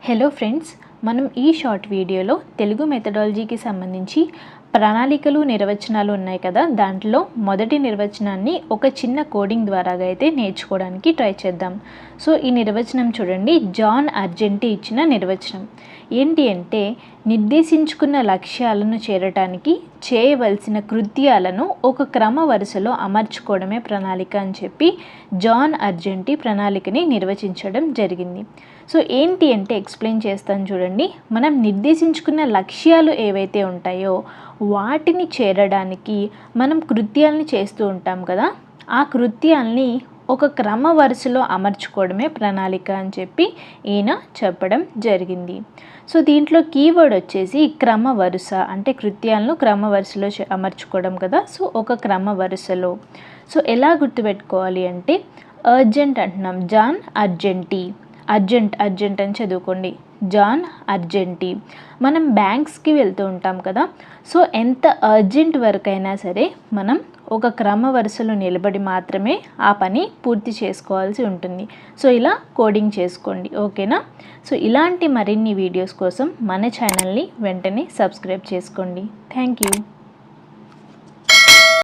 Hello friends, మనం ఈ short వీడియోలో తెలుగు మెథడాలజీకి సంబంధించి ప్రణాళికలు నిర్వచనాలు ఉన్నాయి కదా. దాంట్లో మొదటి నిర్వచనాన్ని ఒక చిన్న కోడింగ్ ద్వారా అయితే నేర్చుకోవడానికి ట్రై చేద్దాం. సో ఈ నిర్వచనం చూడండి, జాన్ అర్జెంటీ ఇచ్చిన నిర్వచనం ఏంటి అంటే, నిర్దేశించుకున్న లక్ష్యాలను చేరటానికి చేయవలసిన కృత్యాలను ఒక క్రమ వరుసలో అమర్చుకోవడమే ప్రణాళిక అని చెప్పి జాన్ అర్జెంటీ ప్రణాళికని నిర్వచించడం జరిగింది. సో ఏంటి అంటే ఎక్స్ప్లెయిన్ చేస్తాను చూడండి. మనం నిర్దేశించుకున్న లక్ష్యాలు ఏవైతే ఉంటాయో వాటిని చేరడానికి మనం కృత్యాలని చేస్తూ ఉంటాం కదా. ఆ కృత్యాల్ని ఒక క్రమ వరుసలో అమర్చుకోవడమే ప్రణాళిక అని చెప్పి ఈయన చెప్పడం జరిగింది. సో దీంట్లో కీవర్డ్ వచ్చేసి క్రమ వరుస, అంటే కృత్యాలను క్రమ వరుసలో అమర్చుకోవడం కదా. సో ఒక క్రమ వరుసలో. సో ఎలా గుర్తుపెట్టుకోవాలి అంటే, అర్జెంట్ అంటున్నాం, జాన్ అర్జెంటీ, అర్జెంట్ అని చదువుకోండి, జాన్ అర్జెంటీ. మనం బ్యాంక్స్కి వెళ్తూ ఉంటాం కదా. సో ఎంత అర్జెంట్ వర్క్ అయినా సరే మనం ఒక క్రమ వరుసలో నిలబడి మాత్రమే ఆ పని పూర్తి చేసుకోవాల్సి ఉంటుంది. సో ఇలా కోడింగ్ చేసుకోండి, ఓకేనా. సో ఇలాంటి మరిన్ని వీడియోస్ కోసం మన ఛానల్ని వెంటనే సబ్స్క్రైబ్ చేసుకోండి. Thank you.